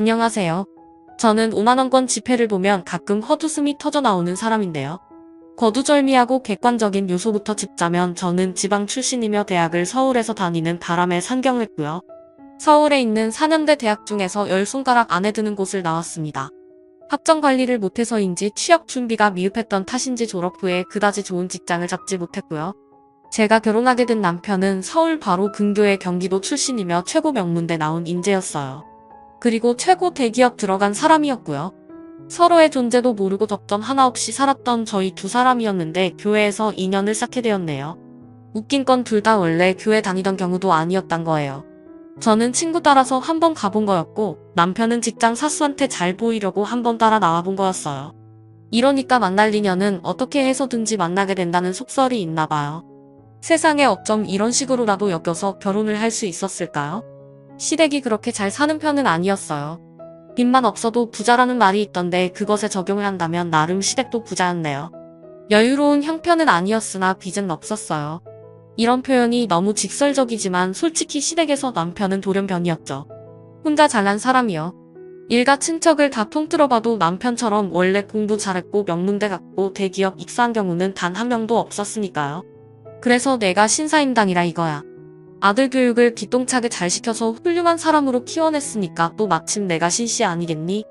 안녕하세요. 저는 5만원권 지폐를 보면 가끔 헛웃음이 터져 나오는 사람인데요. 거두절미하고 객관적인 요소부터 짚자면 저는 지방 출신이며 대학을 서울에서 다니는 바람에 상경했고요. 서울에 있는 4년대 대학 중에서 10손가락 안에 드는 곳을 나왔습니다. 학점 관리를 못해서인지 취업 준비가 미흡했던 탓인지 졸업 후에 그다지 좋은 직장을 잡지 못했고요. 제가 결혼하게 된 남편은 서울 바로 근교의 경기도 출신이며 최고 명문대 나온 인재였어요. 그리고 최고 대기업 들어간 사람이었고요. 서로의 존재도 모르고 접점 하나 없이 살았던 저희 두 사람이었는데 교회에서 인연을 쌓게 되었네요. 웃긴 건 둘 다 원래 교회 다니던 경우도 아니었단 거예요. 저는 친구 따라서 한번 가본 거였고 남편은 직장 사수한테 잘 보이려고 한번 따라 나와본 거였어요. 이러니까 만날 인연은 어떻게 해서든지 만나게 된다는 속설이 있나 봐요. 세상에 어쩜 이런 식으로라도 엮여서 결혼을 할 수 있었을까요? 시댁이 그렇게 잘 사는 편은 아니었어요. 빚만 없어도 부자라는 말이 있던데 그것에 적용을 한다면 나름 시댁도 부자였네요. 여유로운 형편은 아니었으나 빚은 없었어요. 이런 표현이 너무 직설적이지만 솔직히 시댁에서 남편은 돌연변이었죠. 혼자 잘난 사람이요. 일가 친척을 다 통틀어봐도 남편처럼 원래 공부 잘했고 명문대 갔고 대기업 입사한 경우는 단 한 명도 없었으니까요. 그래서 내가 신사임당이라 이거야. 아들 교육을 기똥차게 잘 시켜서 훌륭한 사람으로 키워냈으니까 또 마침 내가 신씨 아니겠니?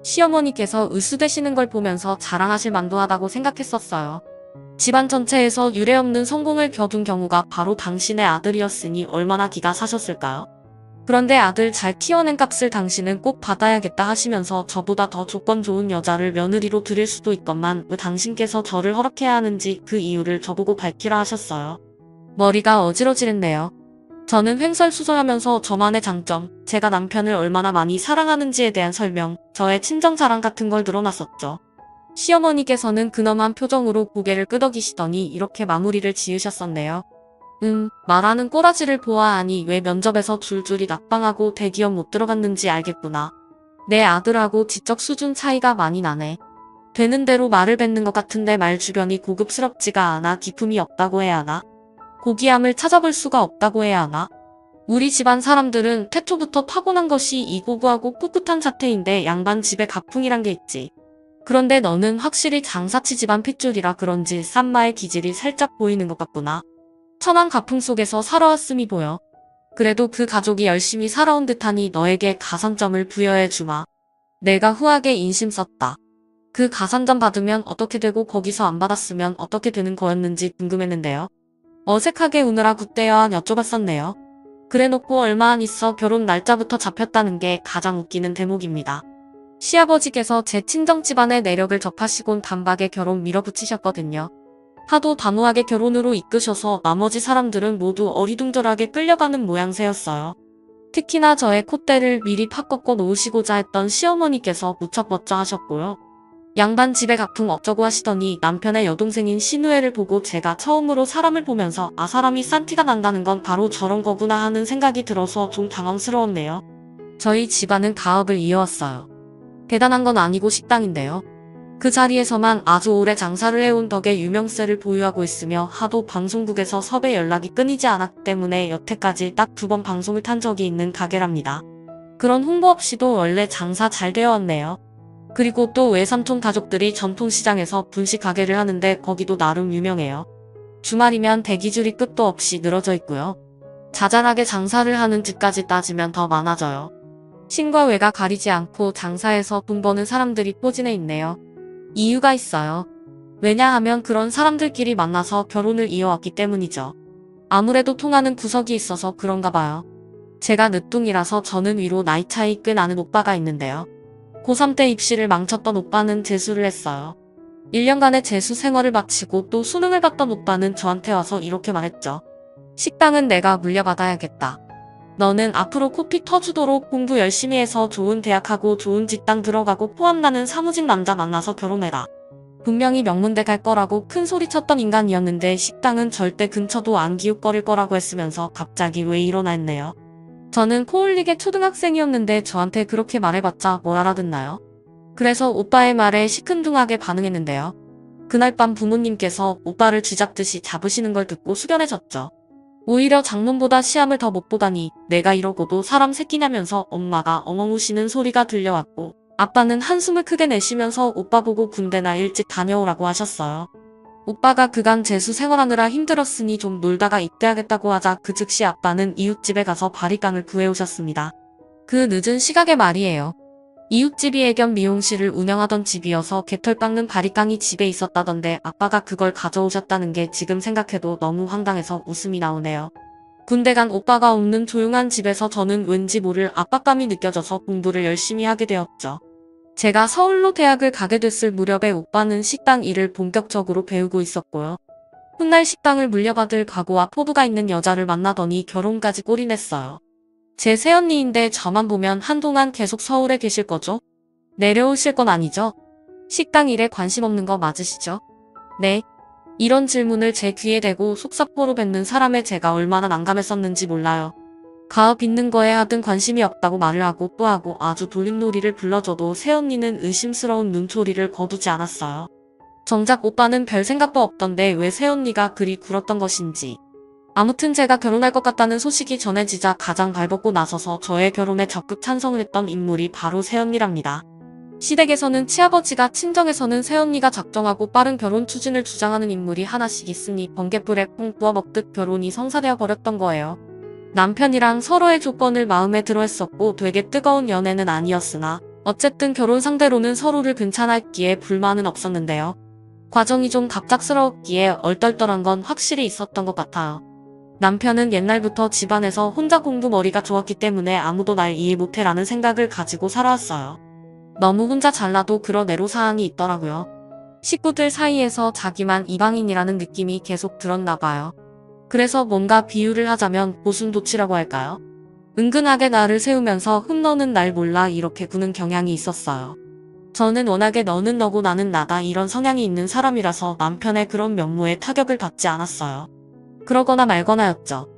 시어머니께서 으스대시는 걸 보면서 자랑하실 만도 하다고 생각했었어요. 집안 전체에서 유례없는 성공을 겨둔 경우가 바로 당신의 아들이었으니 얼마나 기가 사셨을까요? 그런데 아들 잘 키워낸 값을 당신은 꼭 받아야겠다 하시면서 저보다 더 조건 좋은 여자를 며느리로 드릴 수도 있건만 왜 당신께서 저를 허락해야 하는지 그 이유를 저보고 밝히라 하셨어요. 머리가 어지러지겠네요. 저는 횡설수설하면서 저만의 장점, 제가 남편을 얼마나 많이 사랑하는지에 대한 설명, 저의 친정 자랑 같은 걸 늘어놨었죠. 시어머니께서는 근엄한 표정으로 고개를 끄덕이시더니 이렇게 마무리를 지으셨었네요. 말하는 꼬라지를 보아하니 왜 면접에서 줄줄이 낙방하고 대기업 못 들어갔는지 알겠구나. 내 아들하고 지적 수준 차이가 많이 나네. 되는 대로 말을 뱉는 것 같은데 말 주변이 고급스럽지가 않아 기품이 없다고 해야 하나? 고귀함을 찾아볼 수가 없다고 해야 하나? 우리 집안 사람들은 태초부터 타고난 것이 이고고하고 꿋꿋한 자태인데 양반 집에 가풍이란 게 있지. 그런데 너는 확실히 장사치 집안 핏줄이라 그런지 쌈마의 기질이 살짝 보이는 것 같구나. 천한 가풍 속에서 살아왔음이 보여. 그래도 그 가족이 열심히 살아온 듯하니 너에게 가산점을 부여해 주마. 내가 후하게 인심 썼다. 그 가산점 받으면 어떻게 되고 거기서 안 받았으면 어떻게 되는 거였는지 궁금했는데요. 어색하게 우느라 굿대여 여쭤봤었네요. 그래놓고 얼마 안 있어 결혼 날짜부터 잡혔다는 게 가장 웃기는 대목입니다. 시아버지께서 제 친정집안의 내력을 접하시곤 단박에 결혼 밀어붙이셨거든요. 하도 단호하게 결혼으로 이끄셔서 나머지 사람들은 모두 어리둥절하게 끌려가는 모양새였어요. 특히나 저의 콧대를 미리 팍 꺾어 놓으시고자 했던 시어머니께서 무척 멋져 하셨고요. 양반 집에 가풍 어쩌고 하시더니 남편의 여동생인 시누애를 보고 제가 처음으로 사람을 보면서 아 사람이 싼 티가 난다는 건 바로 저런 거구나 하는 생각이 들어서 좀 당황스러웠네요. 저희 집안은 가업을 이어왔어요. 대단한 건 아니고 식당인데요. 그 자리에서만 아주 오래 장사를 해온 덕에 유명세를 보유하고 있으며 하도 방송국에서 섭외 연락이 끊이지 않았기 때문에 여태까지 딱 2번 방송을 탄 적이 있는 가게랍니다. 그런 홍보 없이도 원래 장사 잘 되어왔네요. 그리고 또 외삼촌 가족들이 전통시장에서 분식 가게를 하는데 거기도 나름 유명해요. 주말이면 대기줄이 끝도 없이 늘어져 있고요. 자잘하게 장사를 하는 집까지 따지면 더 많아져요. 신과 외가 가리지 않고 장사해서 돈 버는 사람들이 포진해 있네요. 이유가 있어요. 왜냐하면 그런 사람들끼리 만나서 결혼을 이어왔기 때문이죠. 아무래도 통하는 구석이 있어서 그런가 봐요. 제가 늦둥이라서 저는 위로 나이 차이 꽤 나는 오빠가 있는데요. 고3 때 입시를 망쳤던 오빠는 재수를 했어요. 1년간의 재수 생활을 마치고 또 수능을 봤던 오빠는 저한테 와서 이렇게 말했죠. 식당은 내가 물려받아야겠다. 너는 앞으로 코피 터주도록 공부 열심히 해서 좋은 대학하고 좋은 직장 들어가고 포함나는 사무직 남자 만나서 결혼해라. 분명히 명문대 갈 거라고 큰 소리 쳤던 인간이었는데 식당은 절대 근처도 안 기웃거릴 거라고 했으면서 갑자기 왜 이러나 했네요. 저는 코올릭의 초등학생이었는데 저한테 그렇게 말해봤자 뭘 알아듣나요? 그래서 오빠의 말에 시큰둥하게 반응했는데요. 그날 밤 부모님께서 오빠를 쥐잡듯이 잡으시는 걸 듣고 숙연해졌죠. 오히려 장문보다 시험을 더 못 보다니 내가 이러고도 사람 새끼냐면서 엄마가 엉엉 우시는 소리가 들려왔고 아빠는 한숨을 크게 내쉬면서 오빠 보고 군대나 일찍 다녀오라고 하셨어요. 오빠가 그간 재수 생활하느라 힘들었으니 좀 놀다가 입대하겠다고 하자 그 즉시 아빠는 이웃집에 가서 바리깡을 구해오셨습니다. 그 늦은 시각에 말이에요. 이웃집이 애견 미용실을 운영하던 집이어서 개털 깎는 바리깡이 집에 있었다던데 아빠가 그걸 가져오셨다는 게 지금 생각해도 너무 황당해서 웃음이 나오네요. 군대 간 오빠가 없는 조용한 집에서 저는 왠지 모를 압박감이 느껴져서 공부를 열심히 하게 되었죠. 제가 서울로 대학을 가게 됐을 무렵에 오빠는 식당 일을 본격적으로 배우고 있었고요. 훗날 식당을 물려받을 각오와 포부가 있는 여자를 만나더니 결혼까지 골인했어요. 제 새언니인데 저만 보면 한동안 계속 서울에 계실 거죠? 내려오실 건 아니죠? 식당 일에 관심 없는 거 맞으시죠? 네. 이런 질문을 제 귀에 대고 속사포로 뱉는 사람에 제가 얼마나 난감했었는지 몰라요. 가업 있는 거에 하등 관심이 없다고 말을 하고 또 하고 아주 돌림놀이를 불러줘도 새언니는 의심스러운 눈초리를 거두지 않았어요. 정작 오빠는 별 생각도 없던데 왜 새언니가 그리 굴었던 것인지. 아무튼 제가 결혼할 것 같다는 소식이 전해지자 가장 발벗고 나서서 저의 결혼에 적극 찬성을 했던 인물이 바로 새언니랍니다. 시댁에서는 친아버지가 친정에서는 새언니가 작정하고 빠른 결혼 추진을 주장하는 인물이 하나씩 있으니 번갯불에 콩 구워 먹듯 결혼이 성사되어 버렸던 거예요. 남편이랑 서로의 조건을 마음에 들어 했었고 되게 뜨거운 연애는 아니었으나 어쨌든 결혼 상대로는 서로를 괜찮아했기에 불만은 없었는데요. 과정이 좀 갑작스러웠기에 얼떨떨한 건 확실히 있었던 것 같아요. 남편은 옛날부터 집안에서 혼자 공부머리가 좋았기 때문에 아무도 날 이해 못해라는 생각을 가지고 살아왔어요. 너무 혼자 잘나도 그런 애로사항이 있더라고요. 식구들 사이에서 자기만 이방인이라는 느낌이 계속 들었나 봐요. 그래서 뭔가 비유를 하자면 고슴도치라고 할까요? 은근하게 나를 세우면서 너는 날 몰라 이렇게 구는 경향이 있었어요. 저는 워낙에 너는 너고 나는 나다 이런 성향이 있는 사람이라서 남편의 그런 면모에 타격을 받지 않았어요. 그러거나 말거나였죠.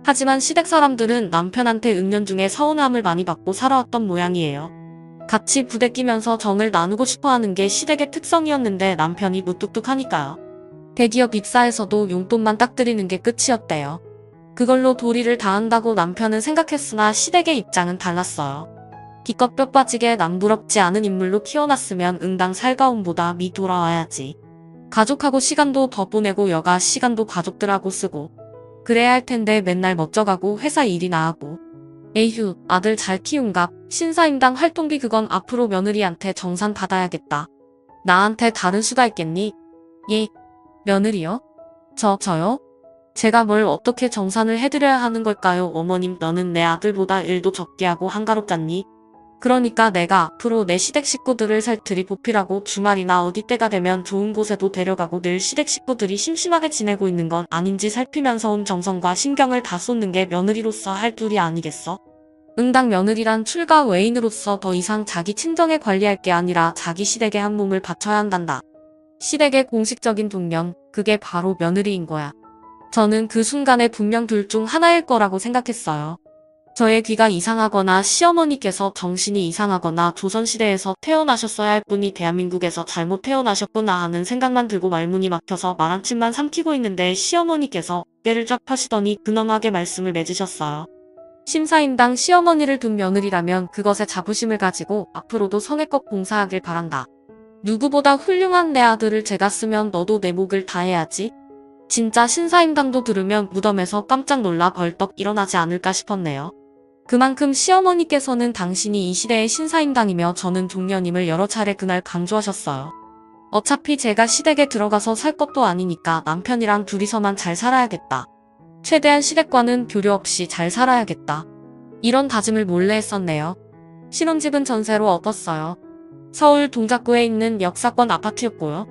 하지만 시댁 사람들은 남편한테 은연중에 서운함을 많이 받고 살아왔던 모양이에요. 같이 부대끼면서 정을 나누고 싶어하는 게 시댁의 특성이었는데 남편이 무뚝뚝하니까요. 대기업 입사에서도 용돈만 딱 드리는 게 끝이었대요. 그걸로 도리를 다한다고 남편은 생각했으나 시댁의 입장은 달랐어요. 기껏 뼈 빠지게 남부럽지 않은 인물로 키워놨으면 응당 살가움보다 미 돌아와야지. 가족하고 시간도 더 보내고 여가 시간도 가족들하고 쓰고 그래야 할 텐데 맨날 멋져가고 회사 일이나 하고 에휴 아들 잘 키운갑 신사임당 활동비 그건 앞으로 며느리한테 정산 받아야겠다. 나한테 다른 수가 있겠니? 예. 며느리요? 저요? 제가 뭘 어떻게 정산을 해드려야 하는 걸까요? 어머님 너는 내 아들보다 일도 적게 하고 한가롭잖니? 그러니까 내가 앞으로 내 시댁 식구들을 살뜰히 보필하고 주말이나 어디 때가 되면 좋은 곳에도 데려가고 늘 시댁 식구들이 심심하게 지내고 있는 건 아닌지 살피면서 온 정성과 신경을 다 쏟는 게 며느리로서 할 둘이 아니겠어? 응당 며느리란 출가 외인으로서 더 이상 자기 친정에 관리할 게 아니라 자기 시댁에 한 몸을 바쳐야 한단다. 시댁의 공식적인 동명, 그게 바로 며느리인 거야. 저는 그 순간에 분명 둘 중 하나일 거라고 생각했어요. 저의 귀가 이상하거나 시어머니께서 정신이 이상하거나 조선시대에서 태어나셨어야 할 분이 대한민국에서 잘못 태어나셨구나 하는 생각만 들고 말문이 막혀서 말 한 침만 삼키고 있는데 시어머니께서 어깨를 쫙 펴시더니 근엄하게 말씀을 맺으셨어요. 심사임당 시어머니를 둔 며느리라면 그것에 자부심을 가지고 앞으로도 성의껏 봉사하길 바란다. 누구보다 훌륭한 내 아들을 제가 쓰면 너도 내 목을 다해야지. 진짜 신사임당도 들으면 무덤에서 깜짝 놀라 벌떡 일어나지 않을까 싶었네요. 그만큼 시어머니께서는 당신이 이 시대의 신사임당이며 저는 종려님을 여러 차례 그날 강조하셨어요. 어차피 제가 시댁에 들어가서 살 것도 아니니까 남편이랑 둘이서만 잘 살아야겠다. 최대한 시댁과는 교류 없이 잘 살아야겠다. 이런 다짐을 몰래 했었네요. 신혼집은 전세로 얻었어요. 서울 동작구에 있는 역사권 아파트였고요.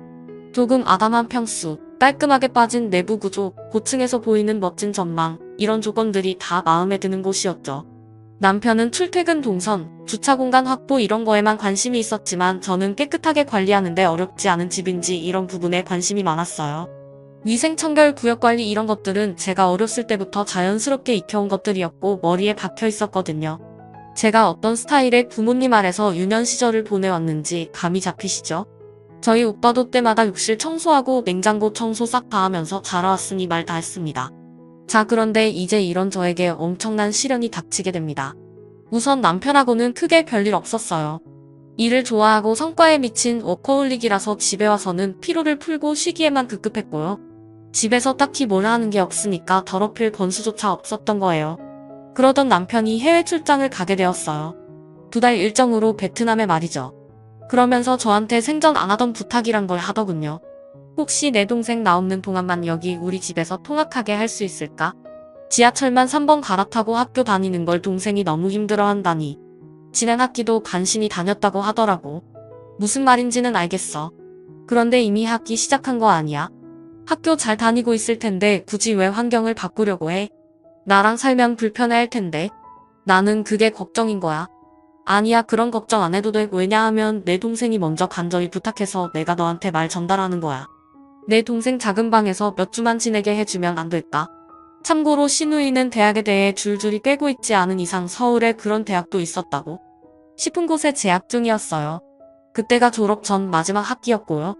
조금 아담한 평수, 깔끔하게 빠진 내부 구조, 고층에서 보이는 멋진 전망, 이런 조건들이 다 마음에 드는 곳이었죠. 남편은 출퇴근 동선, 주차 공간 확보 이런 거에만 관심이 있었지만 저는 깨끗하게 관리하는데 어렵지 않은 집인지 이런 부분에 관심이 많았어요. 위생청결 구역관리 이런 것들은 제가 어렸을 때부터 자연스럽게 익혀온 것들이었고 머리에 박혀 있었거든요. 제가 어떤 스타일의 부모님 아래서 유년 시절을 보내왔는지 감이 잡히시죠? 저희 오빠도 때마다 욕실 청소하고 냉장고 청소 싹 다 하면서 자라왔으니 말 다 했습니다. 자, 그런데 이제 이런 저에게 엄청난 시련이 닥치게 됩니다. 우선 남편하고는 크게 별일 없었어요. 일을 좋아하고 성과에 미친 워커홀릭이라서 집에 와서는 피로를 풀고 쉬기에만 급급했고요. 집에서 딱히 뭘 하는 게 없으니까 더럽힐 건수조차 없었던 거예요. 그러던 남편이 해외 출장을 가게 되었어요. 2달 일정으로 베트남에 말이죠. 그러면서 저한테 생전 안 하던 부탁이란 걸 하더군요. 혹시 내 동생 나 없는 동안만 여기 우리 집에서 통학하게 할 수 있을까? 지하철만 3번 갈아타고 학교 다니는 걸 동생이 너무 힘들어한다니. 지난 학기도 간신히 다녔다고 하더라고. 무슨 말인지는 알겠어. 그런데 이미 학기 시작한 거 아니야? 학교 잘 다니고 있을 텐데 굳이 왜 환경을 바꾸려고 해? 나랑 살면 불편해할 텐데. 나는 그게 걱정인 거야. 아니야, 그런 걱정 안 해도 돼. 왜냐하면 내 동생이 먼저 간절히 부탁해서 내가 너한테 말 전달하는 거야. 내 동생 작은 방에서 몇 주만 지내게 해주면 안 될까? 참고로 신우이는 대학에 대해 줄줄이 꿰고 있지 않은 이상 서울에 그런 대학도 있었다고 싶은 곳에 재학 중이었어요. 그때가 졸업 전 마지막 학기였고요.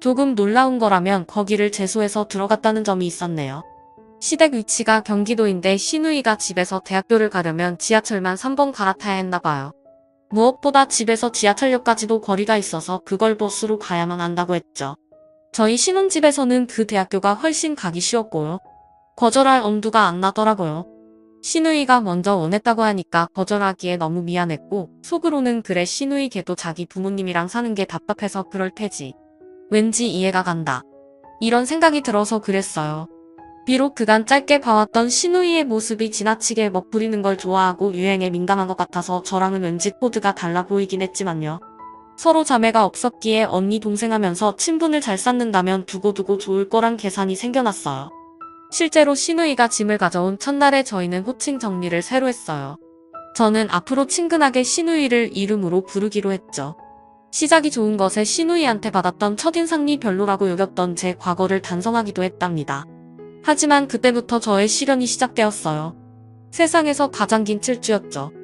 조금 놀라운 거라면 거기를 재수해서 들어갔다는 점이 있었네요. 시댁 위치가 경기도인데 신우이가 집에서 대학교를 가려면 지하철만 3번 갈아타야 했나 봐요. 무엇보다 집에서 지하철역까지도 거리가 있어서 그걸 버스로 가야만 한다고 했죠. 저희 신혼집에서는 그 대학교가 훨씬 가기 쉬웠고요. 거절할 엄두가 안 나더라고요. 신우이가 먼저 원했다고 하니까 거절하기에 너무 미안했고, 속으로는 그래, 신우이 걔도 자기 부모님이랑 사는 게 답답해서 그럴 테지. 왠지 이해가 간다. 이런 생각이 들어서 그랬어요. 비록 그간 짧게 봐왔던 신우이의 모습이 지나치게 멋부리는 걸 좋아하고 유행에 민감한 것 같아서 저랑은 왠지 코드가 달라 보이긴 했지만요. 서로 자매가 없었기에 언니 동생 하면서 친분을 잘 쌓는다면 두고두고 좋을 거란 계산이 생겨났어요. 실제로 신우이가 짐을 가져온 첫날에 저희는 호칭 정리를 새로 했어요. 저는 앞으로 친근하게 신우이를 이름으로 부르기로 했죠. 시작이 좋은 것에 신우이한테 받았던 첫인상이 별로라고 여겼던 제 과거를 단정하기도 했답니다. 하지만 그때부터 저의 시련이 시작되었어요. 세상에서 가장 긴 7주였죠.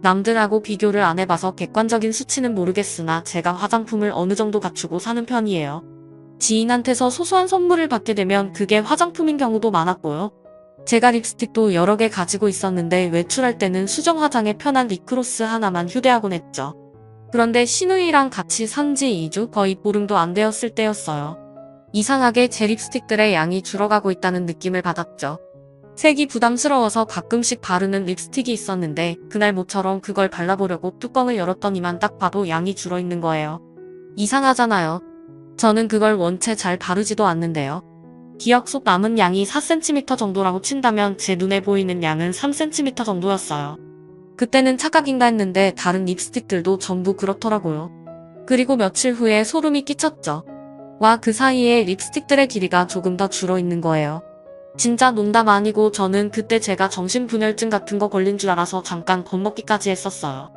남들하고 비교를 안 해봐서 객관적인 수치는 모르겠으나 제가 화장품을 어느 정도 갖추고 사는 편이에요. 지인한테서 소소한 선물을 받게 되면 그게 화장품인 경우도 많았고요. 제가 립스틱도 여러 개 가지고 있었는데 외출할 때는 수정 화장에 편한 립크로스 하나만 휴대하곤 했죠. 그런데 신우이랑 같이 산 지 2주, 거의 보름도 안 되었을 때였어요. 이상하게 제 립스틱들의 양이 줄어가고 있다는 느낌을 받았죠. 색이 부담스러워서 가끔씩 바르는 립스틱이 있었는데 그날 모처럼 그걸 발라보려고 뚜껑을 열었더니만 딱 봐도 양이 줄어있는 거예요. 이상하잖아요. 저는 그걸 원체 잘 바르지도 않는데요. 기억 속 남은 양이 4cm 정도라고 친다면 제 눈에 보이는 양은 3cm 정도였어요. 그때는 착각인가 했는데 다른 립스틱들도 전부 그렇더라고요. 그리고 며칠 후에 소름이 끼쳤죠. 와, 그 사이에 립스틱들의 길이가 조금 더 줄어있는 거예요. 진짜 농담 아니고 저는 그때 제가 정신분열증 같은 거 걸린 줄 알아서 잠깐 겁먹기까지 했었어요.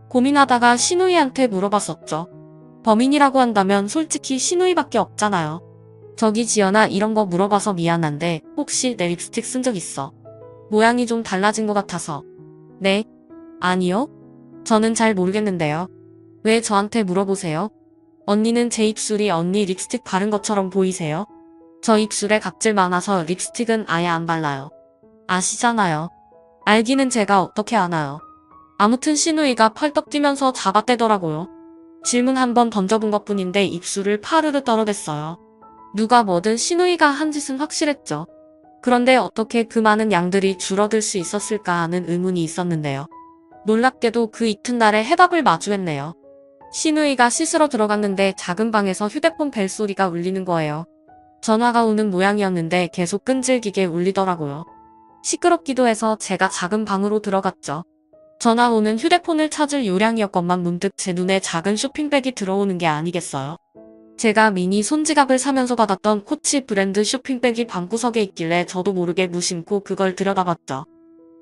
고민하다가 신우이한테 물어봤었죠. 범인이라고 한다면 솔직히 신우이밖에 없잖아요. 저기 지연아, 이런 거 물어봐서 미안한데 혹시 내 립스틱 쓴 적 있어? 모양이 좀 달라진 것 같아서. 네? 아니요? 저는 잘 모르겠는데요. 왜 저한테 물어보세요? 언니는 제 입술이 언니 립스틱 바른 것처럼 보이세요? 저 입술에 각질 많아서 립스틱은 아예 안 발라요. 아시잖아요. 알기는 제가 어떻게 아나요. 아무튼 신우이가 펄떡 뛰면서 잡아떼더라고요. 질문 한번 던져본 것뿐인데 입술을 파르르 떨어댔어요. 누가 뭐든 신우이가 한 짓은 확실했죠. 그런데 어떻게 그 많은 양들이 줄어들 수 있었을까 하는 의문이 있었는데요. 놀랍게도 그 이튿날에 해답을 마주했네요. 신우이가 씻으러 들어갔는데 작은 방에서 휴대폰 벨소리가 울리는 거예요. 전화가 오는 모양이었는데 계속 끈질기게 울리더라고요. 시끄럽기도 해서 제가 작은 방으로 들어갔죠. 전화 오는 휴대폰을 찾을 요량이었건만 문득 제 눈에 작은 쇼핑백이 들어오는 게 아니겠어요. 제가 미니 손지갑을 사면서 받았던 코치 브랜드 쇼핑백이 방구석에 있길래 저도 모르게 무심코 그걸 들여다봤죠.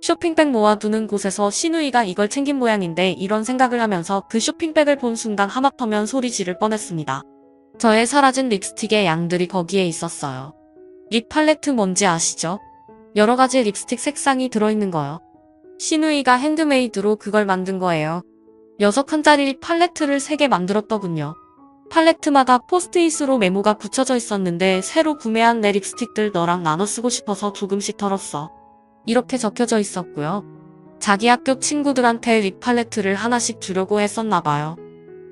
쇼핑백 모아두는 곳에서 신우이가 이걸 챙긴 모양인데 이런 생각을 하면서 그 쇼핑백을 본 순간 하마터면 소리 지를 뻔했습니다. 저의 사라진 립스틱의 양들이 거기에 있었어요. 립 팔레트 뭔지 아시죠? 여러 가지 립스틱 색상이 들어있는 거요. 신우이가 핸드메이드로 그걸 만든 거예요. 6칸짜리 립 팔레트를 3개 만들었더군요. 팔레트마다 포스트잇으로 메모가 붙여져 있었는데 새로 구매한 내 립스틱들 너랑 나눠 쓰고 싶어서 조금씩 덜었어. 이렇게 적혀져 있었고요. 자기 학교 친구들한테 립 팔레트를 하나씩 주려고 했었나 봐요.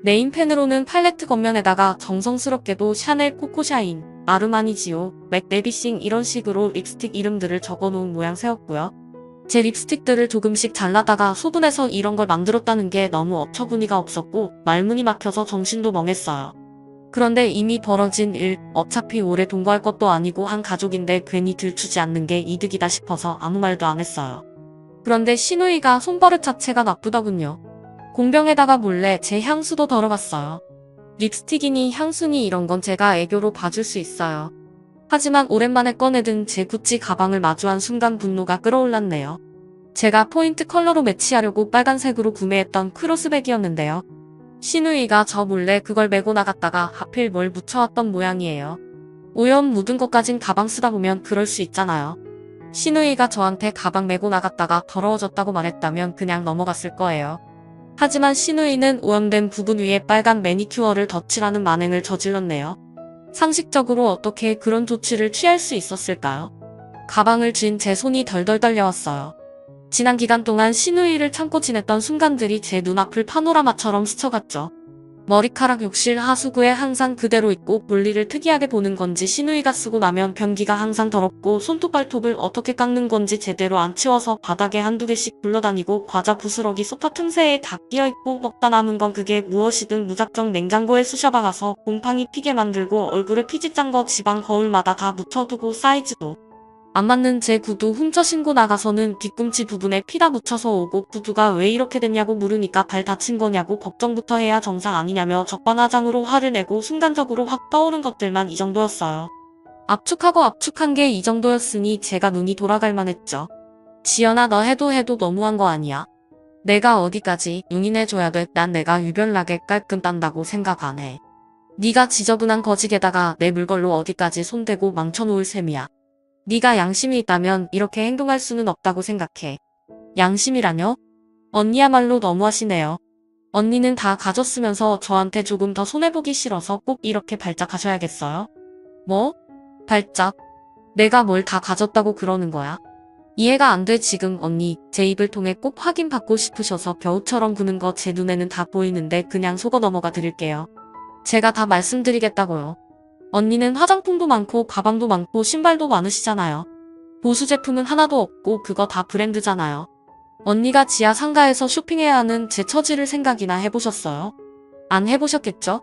네임펜으로는 팔레트 겉면에다가 정성스럽게도 샤넬 코코샤인, 아르마니지오, 맥데비싱 이런 식으로 립스틱 이름들을 적어놓은 모양새였고요. 제 립스틱들을 조금씩 잘라다가 소분해서 이런 걸 만들었다는 게 너무 어처구니가 없었고 말문이 막혀서 정신도 멍했어요. 그런데 이미 벌어진 일, 어차피 오래 동거할 것도 아니고 한 가족인데 괜히 들추지 않는 게 이득이다 싶어서 아무 말도 안 했어요. 그런데 시누이가 손버릇 자체가 나쁘더군요. 공병에다가 몰래 제 향수도 덜어봤어요. 립스틱이니 향수니 이런 건 제가 애교로 봐줄 수 있어요. 하지만 오랜만에 꺼내든 제 구찌 가방을 마주한 순간 분노가 끌어올랐네요. 제가 포인트 컬러로 매치하려고 빨간색으로 구매했던 크로스백이었는데요. 시누이가 저 몰래 그걸 메고 나갔다가 하필 뭘 묻혀왔던 모양이에요. 오염 묻은 것까진 가방 쓰다 보면 그럴 수 있잖아요. 시누이가 저한테 가방 메고 나갔다가 더러워졌다고 말했다면 그냥 넘어갔을 거예요. 하지만 시누이는 오염된 부분 위에 빨간 매니큐어를 덧칠하는 만행을 저질렀네요. 상식적으로 어떻게 그런 조치를 취할 수 있었을까요? 가방을 쥔 제 손이 덜덜 떨려왔어요. 지난 기간 동안 시누이를 참고 지냈던 순간들이 제 눈앞을 파노라마처럼 스쳐갔죠. 머리카락 욕실 하수구에 항상 그대로 있고 볼일을 특이하게 보는 건지 시누이가 쓰고 나면 변기가 항상 더럽고 손톱 발톱을 어떻게 깎는 건지 제대로 안 치워서 바닥에 한두 개씩 굴러다니고 과자 부스러기 소파 틈새에 다 끼어있고 먹다 남은 건 그게 무엇이든 무작정 냉장고에 쑤셔박아서 곰팡이 피게 만들고 얼굴에 피지 짠 거 지방 거울마다 다 묻혀두고 사이즈도 안 맞는 제 구두 훔쳐 신고 나가서는 뒤꿈치 부분에 피다 묻혀서 오고 구두가 왜 이렇게 됐냐고 물으니까 발 다친 거냐고 걱정부터 해야 정상 아니냐며 적반하장으로 화를 내고 순간적으로 확 떠오른 것들만 이 정도였어요. 압축하고 압축한 게 이 정도였으니 제가 눈이 돌아갈 만했죠. 지연아 너 해도 너무한 거 아니야? 내가 어디까지 용인해줘야 돼. 난 내가 유별나게 깔끔 딴다고 생각 안 해. 네가 지저분한 거지게다가 내 물걸로 어디까지 손대고 망쳐놓을 셈이야. 네가 양심이 있다면 이렇게 행동할 수는 없다고 생각해. 양심이라뇨? 언니야말로 너무하시네요. 언니는 다 가졌으면서 저한테 조금 더 손해보기 싫어서 꼭 이렇게 발작하셔야겠어요? 뭐? 발작? 내가 뭘 다 가졌다고 그러는 거야? 이해가 안 돼. 지금 언니 제 입을 통해 꼭 확인받고 싶으셔서 겨우처럼 구는 거 제 눈에는 다 보이는데 그냥 속어 넘어가 드릴게요. 제가 다 말씀드리겠다고요. 언니는 화장품도 많고 가방도 많고 신발도 많으시잖아요. 보수 제품은 하나도 없고 그거 다 브랜드잖아요. 언니가 지하 상가에서 쇼핑해야 하는 제 처지를 생각이나 해보셨어요? 안 해보셨겠죠?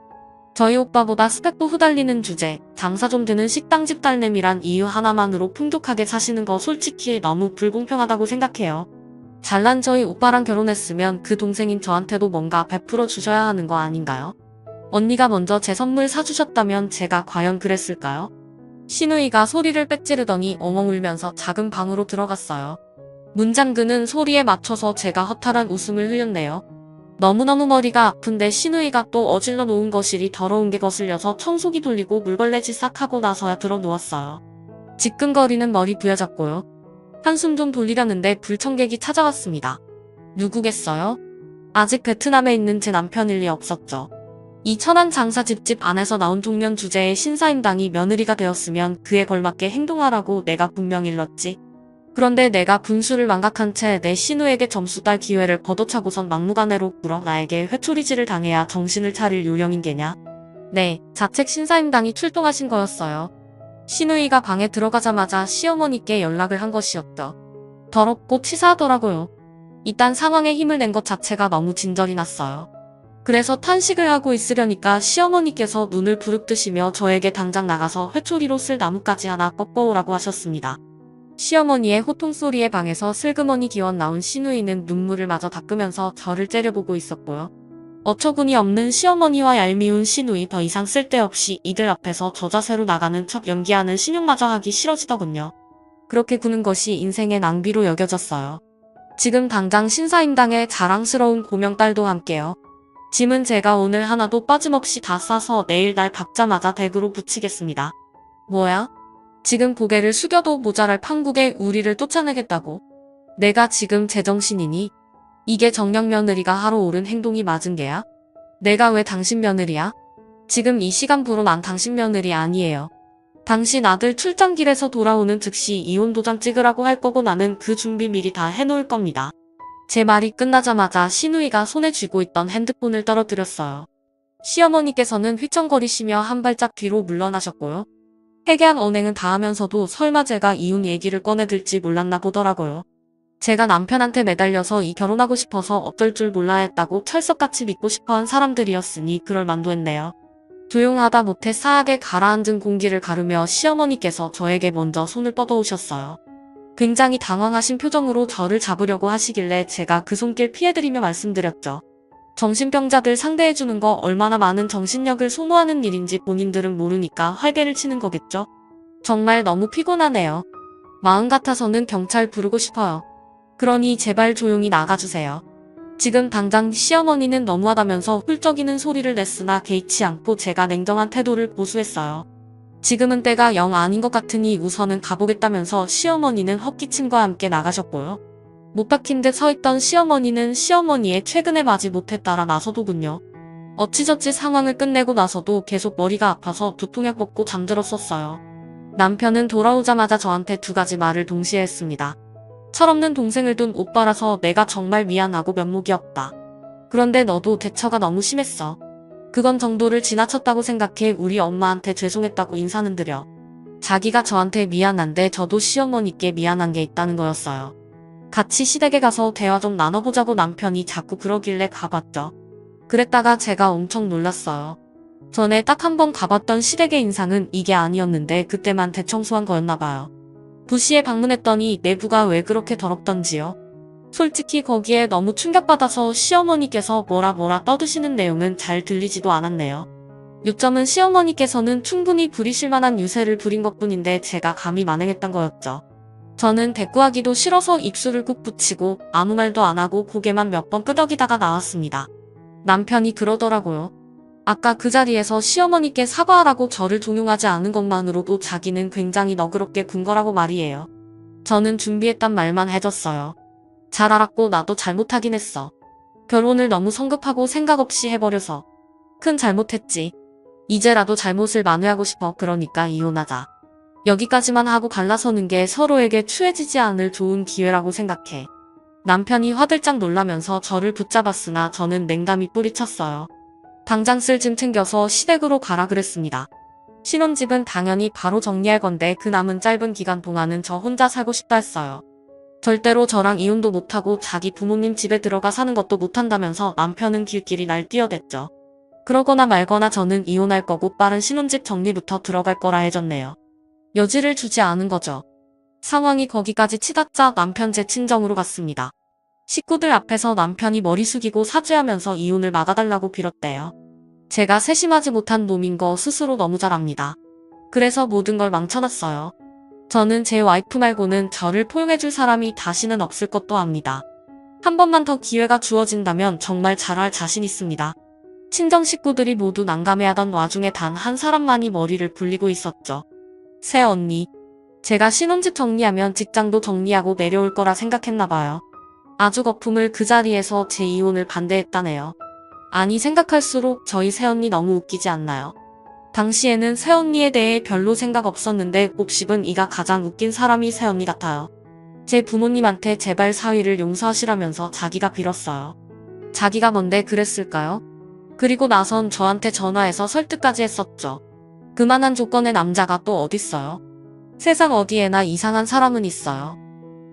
저희 오빠보다 스펙도 후달리는 주제, 장사 좀 되는 식당집 딸내미란 이유 하나만으로 풍족하게 사시는 거 솔직히 너무 불공평하다고 생각해요. 잘난 저희 오빠랑 결혼했으면 그 동생인 저한테도 뭔가 베풀어 주셔야 하는 거 아닌가요? 언니가 먼저 제 선물 사주셨다면 제가 과연 그랬을까요? 시누이가 소리를 빽지르더니 엉엉 울면서 작은 방으로 들어갔어요. 문 잠그는 소리에 맞춰서 제가 허탈한 웃음을 흘렸네요. 너무너무 머리가 아픈데 시누이가 또 어질러 놓은 거실이 더러운 게 거슬려서 청소기 돌리고 물걸레질 싹 하고 나서야 들어 누웠어요. 지끈거리는 머리 부여잡고요. 한숨 좀 돌리려는데 불청객이 찾아왔습니다. 누구겠어요? 아직 베트남에 있는 제 남편일 리 없었죠. 이 천안 장사 집집 안에서 나온 종면 주제의 신사임당이 며느리가 되었으면 그에 걸맞게 행동하라고 내가 분명 일렀지. 그런데 내가 분수를 망각한 채 내 시누에게 점수 딸 기회를 걷어차고선 막무가내로 굴어 나에게 회초리질을 당해야 정신을 차릴 요령인 게냐. 네, 자책 신사임당이 출동하신 거였어요. 시누이가 방에 들어가자마자 시어머니께 연락을 한 것이었죠. 더럽고 치사하더라고요. 이딴 상황에 힘을 낸 것 자체가 너무 진절이 났어요. 그래서 탄식을 하고 있으려니까 시어머니께서 눈을 부릅뜨시며 저에게 당장 나가서 회초리로 쓸 나뭇가지 하나 꺾어오라고 하셨습니다. 시어머니의 호통소리에 방에서 슬그머니 기어 나온 시누이는 눈물을 마저 닦으면서 저를 째려보고 있었고요. 어처구니 없는 시어머니와 얄미운 시누이 더 이상 쓸데없이 이들 앞에서 저자세로 나가는 척 연기하는 신용마저 하기 싫어지더군요. 그렇게 구는 것이 인생의 낭비로 여겨졌어요. 지금 당장 신사임당의 자랑스러운 고명딸도 함께요. 짐은 제가 오늘 하나도 빠짐없이 다 싸서 내일 날 박자마자 댁으로 붙이겠습니다. 뭐야? 지금 고개를 숙여도 모자랄 판국에 우리를 쫓아내겠다고? 내가 지금 제정신이니? 이게 정녕 며느리가 하러 옳은 행동이 맞은 게야? 내가 왜 당신 며느리야? 지금 이 시간부로 난 당신 며느리 아니에요. 당신 아들 출장길에서 돌아오는 즉시 이혼 도장 찍으라고 할 거고 나는 그 준비 미리 다 해놓을 겁니다. 제 말이 끝나자마자 시누이가 손에 쥐고 있던 핸드폰을 떨어뜨렸어요. 시어머니께서는 휘청거리시며 한 발짝 뒤로 물러나셨고요. 회개한 언행은 다 하면서도 설마 제가 이혼 얘기를 꺼내들지 몰랐나 보더라고요. 제가 남편한테 매달려서 이 결혼하고 싶어서 어쩔 줄 몰라 했다고 철석같이 믿고 싶어한 사람들이었으니 그럴 만도 했네요. 조용하다 못해 싸하게 가라앉은 공기를 가르며 시어머니께서 저에게 먼저 손을 뻗어오셨어요. 굉장히 당황하신 표정으로 저를 잡으려고 하시길래 제가 그 손길 피해드리며 말씀드렸죠. 정신병자들 상대해주는 거 얼마나 많은 정신력을 소모하는 일인지 본인들은 모르니까 활개를 치는 거겠죠? 정말 너무 피곤하네요. 마음 같아서는 경찰 부르고 싶어요. 그러니 제발 조용히 나가주세요. 지금 당장 시어머니는 너무하다면서 훌쩍이는 소리를 냈으나 개의치 않고 제가 냉정한 태도를 보수했어요. 지금은 때가 영 아닌 것 같으니 우선은 가보겠다면서 시어머니는 헛기침과 함께 나가셨고요. 못 박힌 듯 서있던 시어머니는 시어머니의 최근에 마지 못해 따라 나서더군요. 어찌저찌 상황을 끝내고 나서도 계속 머리가 아파서 두통약 먹고 잠들었었어요. 남편은 돌아오자마자 저한테 두 가지 말을 동시에 했습니다. 철없는 동생을 둔 오빠라서 내가 정말 미안하고 면목이 없다. 그런데 너도 대처가 너무 심했어. 그건 정도를 지나쳤다고 생각해 우리 엄마한테 죄송했다고 인사는 드려. 자기가 저한테 미안한데 저도 시어머니께 미안한 게 있다는 거였어요. 같이 시댁에 가서 대화 좀 나눠보자고 남편이 자꾸 그러길래 가봤죠. 그랬다가 제가 엄청 놀랐어요. 전에 딱 한 번 가봤던 시댁의 인상은 이게 아니었는데 그때만 대청소한 거였나봐요. 부시에 방문했더니 내부가 왜 그렇게 더럽던지요. 솔직히 거기에 너무 충격받아서 시어머니께서 뭐라 떠드시는 내용은 잘 들리지도 않았네요. 요점은 시어머니께서는 충분히 부리실 만한 유세를 부린 것뿐인데 제가 감히 만행했던 거였죠. 저는 대꾸하기도 싫어서 입술을 꾹 붙이고 아무 말도 안 하고 고개만 몇 번 끄덕이다가 나왔습니다. 남편이 그러더라고요. 아까 그 자리에서 시어머니께 사과하라고 저를 종용하지 않은 것만으로도 자기는 굉장히 너그럽게 군 거라고 말이에요. 저는 준비했단 말만 해줬어요. 잘 알았고 나도 잘못하긴 했어. 결혼을 너무 성급하고 생각 없이 해버려서. 큰 잘못했지. 이제라도 잘못을 만회하고 싶어. 그러니까 이혼하자. 여기까지만 하고 갈라서는 게 서로에게 추해지지 않을 좋은 기회라고 생각해. 남편이 화들짝 놀라면서 저를 붙잡았으나 저는 냉담이 뿌리쳤어요. 당장 쓸 짐 챙겨서 시댁으로 가라 그랬습니다. 신혼집은 당연히 바로 정리할 건데 그 남은 짧은 기간 동안은 저 혼자 살고 싶다 했어요. 절대로 저랑 이혼도 못하고 자기 부모님 집에 들어가 사는 것도 못한다면서 남편은 길길이 날 뛰어댔죠. 그러거나 말거나 저는 이혼할 거고 빠른 신혼집 정리부터 들어갈 거라 해줬네요. 여지를 주지 않은 거죠. 상황이 거기까지 치닫자 남편 제 친정으로 갔습니다. 식구들 앞에서 남편이 머리 숙이고 사죄하면서 이혼을 막아달라고 빌었대요. 제가 세심하지 못한 놈인 거 스스로 너무 잘 압니다. 그래서 모든 걸 망쳐놨어요. 저는 제 와이프 말고는 저를 포용해줄 사람이 다시는 없을 것도 압니다. 한 번만 더 기회가 주어진다면 정말 잘할 자신 있습니다. 친정 식구들이 모두 난감해하던 와중에 단 한 사람만이 머리를 굴리고 있었죠. 새언니. 제가 신혼집 정리하면 직장도 정리하고 내려올 거라 생각했나봐요. 아주 거품을 그 자리에서 제 이혼을 반대했다네요. 아니 생각할수록 저희 새언니 너무 웃기지 않나요? 당시에는 새언니에 대해 별로 생각 없었는데 곱씹은 이가 가장 웃긴 사람이 새언니 같아요. 제 부모님한테 제발 사위를 용서하시라면서 자기가 빌었어요. 자기가 뭔데 그랬을까요? 그리고 나선 저한테 전화해서 설득까지 했었죠. 그만한 조건의 남자가 또 어딨어요? 세상 어디에나 이상한 사람은 있어요.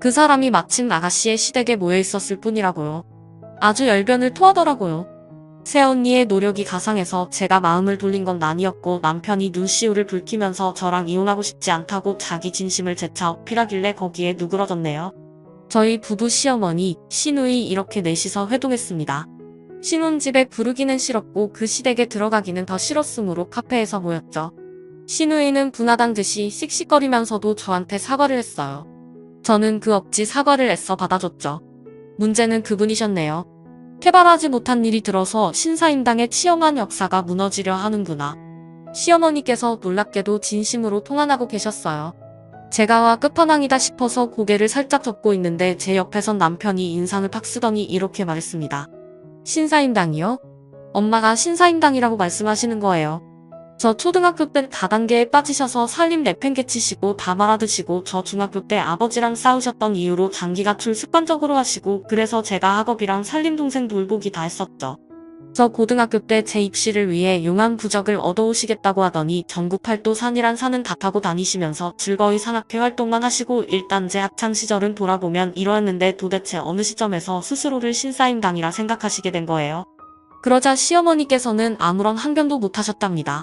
그 사람이 마침 아가씨의 시댁에 모여 있었을 뿐이라고요. 아주 열변을 토하더라고요. 새언니의 노력이 가상해서 제가 마음을 돌린 건 아니었고 남편이 눈시울을 붉히면서 저랑 이혼하고 싶지 않다고 자기 진심을 재차 어필하길래 거기에 누그러졌네요. 저희 부부 시어머니, 시누이 이렇게 넷이서 회동했습니다. 신혼집에 부르기는 싫었고 그 시댁에 들어가기는 더 싫었으므로 카페에서 모였죠. 시누이는 분하단 듯이 씩씩거리면서도 저한테 사과를 했어요. 저는 그 억지 사과를 애써 받아줬죠. 문제는 그분이셨네요. 퇴발하지 못한 일이 들어서 신사임당의 치엄한 역사가 무너지려 하는구나. 시어머니께서 놀랍게도 진심으로 통안하고 계셨어요. 제가 와 끝판왕이다 싶어서 고개를 살짝 젓고 있는데 제 옆에선 남편이 인상을 팍 쓰더니 이렇게 말했습니다. 신사임당이요? 엄마가 신사임당이라고 말씀하시는 거예요. 저 초등학교 때 다단계에 빠지셔서 살림 내팽개치시고 다 말아드시고 저 중학교 때 아버지랑 싸우셨던 이유로 장기 가출 습관적으로 하시고 그래서 제가 학업이랑 살림 동생 돌보기 다 했었죠. 저 고등학교 때 제 입시를 위해 용한 부적을 얻어오시겠다고 하더니 전국 팔도 산이란 산은 다 타고 다니시면서 즐거이 산악회 활동만 하시고 일단 제 학창시절은 돌아보면 이러했는데 도대체 어느 시점에서 스스로를 신사임당이라 생각하시게 된 거예요. 그러자 시어머니께서는 아무런 항변도 못하셨답니다.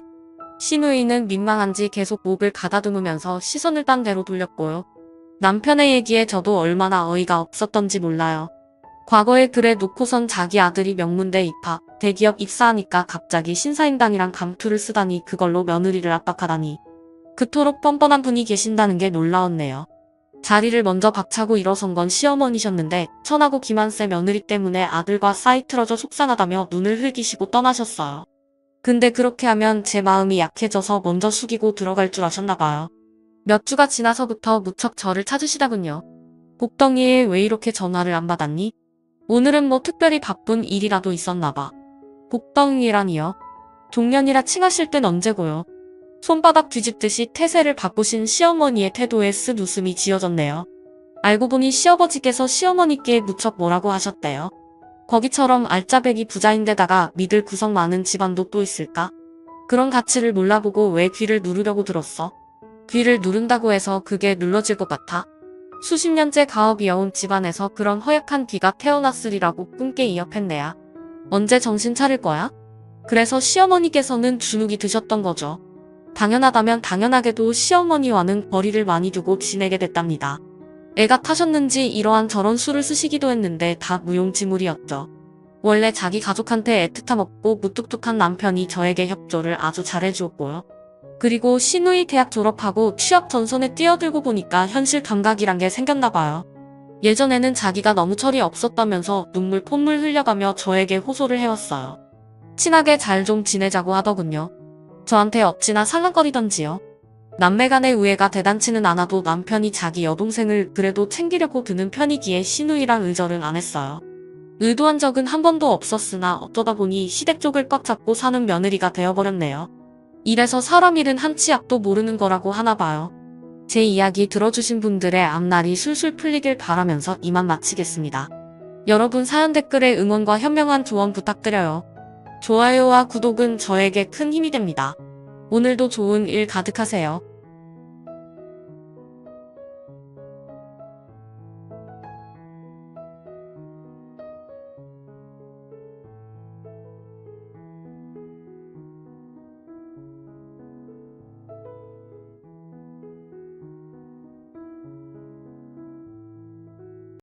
시누이는 민망한지 계속 목을 가다듬으면서 시선을 딴 데로 돌렸고요. 남편의 얘기에 저도 얼마나 어이가 없었던지 몰라요. 과거에 그래 놓고선 자기 아들이 명문대 입학, 대기업 입사하니까 갑자기 신사임당이랑 감투를 쓰다니 그걸로 며느리를 압박하다니. 그토록 뻔뻔한 분이 계신다는 게 놀라웠네요. 자리를 먼저 박차고 일어선 건 시어머니셨는데 천하고 기만세 며느리 때문에 아들과 싸이 틀어져 속상하다며 눈을 흘기시고 떠나셨어요. 근데 그렇게 하면 제 마음이 약해져서 먼저 숙이고 들어갈 줄 아셨나봐요. 몇 주가 지나서부터 무척 저를 찾으시다군요. 복덩이에 왜 이렇게 전화를 안 받았니? 오늘은 뭐 특별히 바쁜 일이라도 있었나봐. 복덩이라니요? 종년이라 칭하실 땐 언제고요? 손바닥 뒤집듯이 태세를 바꾸신 시어머니의 태도에 쓴 웃음이 지어졌네요. 알고 보니 시아버지께서 시어머니께 무척 뭐라고 하셨대요. 거기처럼 알짜배기 부자인데다가 믿을 구석 많은 집안도 또 있을까? 그런 가치를 몰라보고 왜 귀를 누르려고 들었어? 귀를 누른다고 해서 그게 눌러질 것 같아? 수십 년째 가업이어온 집안에서 그런 허약한 귀가 태어났으리라고 꿈깨 이협했네야. 언제 정신 차릴 거야? 그래서 시어머니께서는 주눅이 드셨던 거죠. 당연하다면 당연하게도 시어머니와는 거리를 많이 두고 지내게 됐답니다. 애가 타셨는지 이러한 저런 수를 쓰시기도 했는데 다 무용지물이었죠. 원래 자기 가족한테 애틋함 없고 무뚝뚝한 남편이 저에게 협조를 아주 잘해주었고요. 그리고 시누이 대학 졸업하고 취업 전선에 뛰어들고 보니까 현실 감각이란 게 생겼나봐요. 예전에는 자기가 너무 철이 없었다면서 눈물 콧물 흘려가며 저에게 호소를 해왔어요. 친하게 잘 좀 지내자고 하더군요. 저한테 어찌나 살랑거리던지요. 남매간의 우애가 대단치는 않아도 남편이 자기 여동생을 그래도 챙기려고 드는 편이기에 시누이랑 의절은 안 했어요. 의도한 적은 한 번도 없었으나 어쩌다 보니 시댁 쪽을 꽉 잡고 사는 며느리가 되어버렸네요. 이래서 사람 일은 한 치 앞도 모르는 거라고 하나 봐요. 제 이야기 들어주신 분들의 앞날이 술술 풀리길 바라면서 이만 마치겠습니다. 여러분 사연 댓글에 응원과 현명한 조언 부탁드려요. 좋아요와 구독은 저에게 큰 힘이 됩니다. 오늘도 좋은 일 가득하세요.